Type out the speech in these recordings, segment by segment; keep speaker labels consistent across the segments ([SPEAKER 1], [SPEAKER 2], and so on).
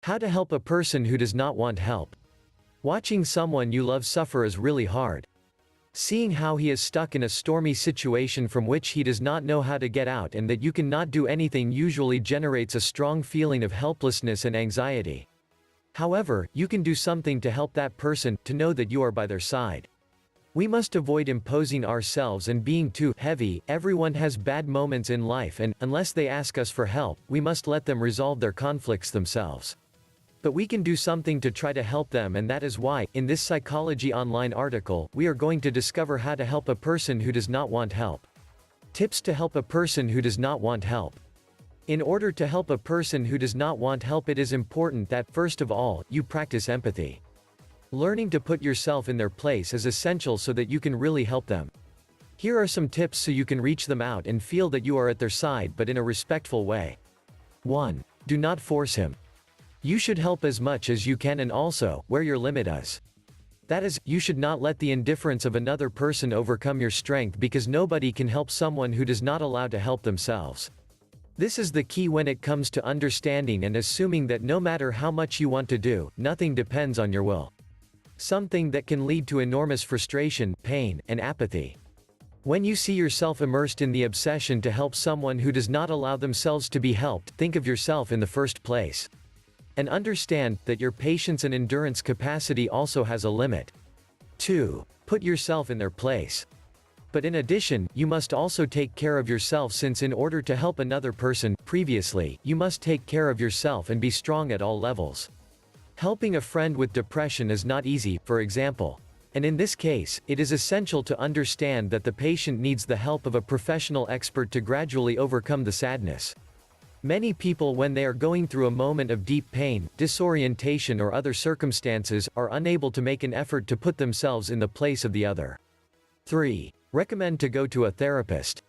[SPEAKER 1] How to help a person who does not want help. Watching someone you love suffer is really hard. Seeing how he is stuck in a stormy situation from which he does not know how to get out and that you cannot do anything usually generates a strong feeling of helplessness and anxiety. However, you can do something to help that person, to know that you are by their side. We must avoid imposing ourselves and being too heavy. Everyone has bad moments in life and, unless they ask us for help, we must let them resolve their conflicts themselves. But we can do something to try to help them, and that is why, in this Psychology Online article, we are going to discover how to help a person who does not want help. Tips to help a person who does not want help. In order to help a person who does not want help, it is important that, first of all, you practice empathy. Learning to put yourself in their place is essential so that you can really help them. Here are some tips so you can reach them out and feel that you are at their side, but in a respectful way. 1. Do not force him. You should help as much as you can and also, where your limit is. That is, you should not let the indifference of another person overcome your strength, because nobody can help someone who does not allow to help themselves. This is the key when it comes to understanding and assuming that no matter how much you want to do, nothing depends on your will. Something that can lead to enormous frustration, pain, and apathy. When you see yourself immersed in the obsession to help someone who does not allow themselves to be helped, think of yourself in the first place. And understand that your patience and endurance capacity also has a limit. 2. Put yourself in their place. But in addition, you must also take care of yourself, since in order to help another person, previously, you must take care of yourself and be strong at all levels. Helping a friend with depression is not easy, for example. And in this case, it is essential to understand that the patient needs the help of a professional expert to gradually overcome the sadness. Many people, when they are going through a moment of deep pain, disorientation or other circumstances, are unable to make an effort to put themselves in the place of the other. 3. Recommend to go to a therapist.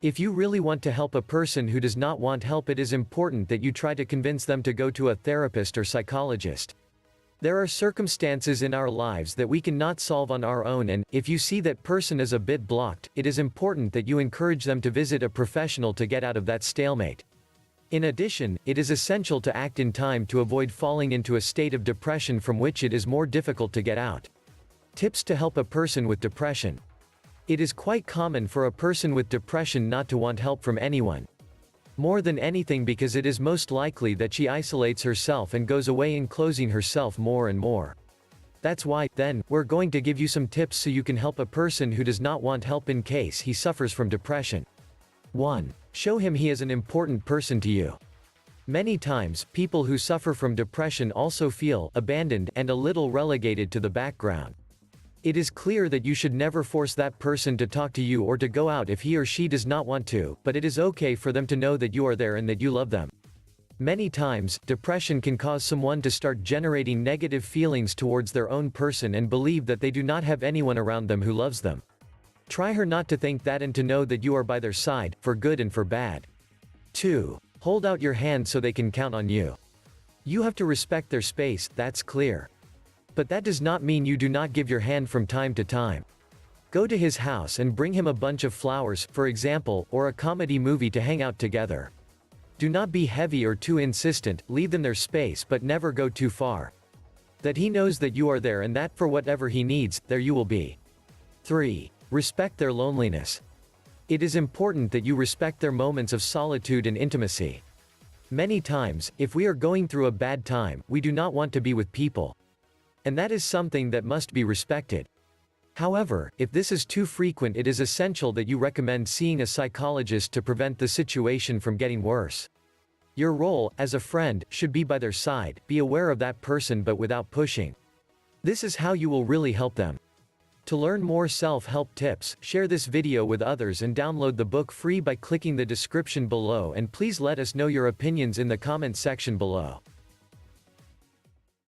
[SPEAKER 1] If you really want to help a person who does not want help, it is important that you try to convince them to go to a therapist or psychologist. There are circumstances in our lives that we cannot solve on our own, and, if you see that person is a bit blocked, it is important that you encourage them to visit a professional to get out of that stalemate. In addition, it is essential to act in time to avoid falling into a state of depression from which it is more difficult to get out. Tips to help a person with depression. It is quite common for a person with depression not to want help from anyone. More than anything, because it is most likely that she isolates herself and goes away, enclosing herself more and more. That's why, then, we're going to give you some tips so you can help a person who does not want help in case he suffers from depression. 1. Show him he is an important person to you. Many times, people who suffer from depression also feel abandoned and a little relegated to the background. It is clear that you should never force that person to talk to you or to go out if he or she does not want to, but it is okay for them to know that you are there and that you love them. Many times, depression can cause someone to start generating negative feelings towards their own person and believe that they do not have anyone around them who loves them. Try her not to think that and to know that you are by their side, for good and for bad. 2. Hold out your hand so they can count on you. You have to respect their space, that's clear. But that does not mean you do not give your hand from time to time. Go to his house and bring him a bunch of flowers, for example, or a comedy movie to hang out together. Do not be heavy or too insistent, leave them their space but never go too far. That he knows that you are there and that, for whatever he needs, there you will be. 3. Respect their loneliness. It is important that you respect their moments of solitude and intimacy. Many times, if we are going through a bad time, we do not want to be with people. And that is something that must be respected. However, if this is too frequent, it is essential that you recommend seeing a psychologist to prevent the situation from getting worse. Your role, as a friend, should be by their side, be aware of that person but without pushing. This is how you will really help them. To learn more self-help tips, share this video with others and download the book free by clicking the description below, and please let us know your opinions in the comment section below.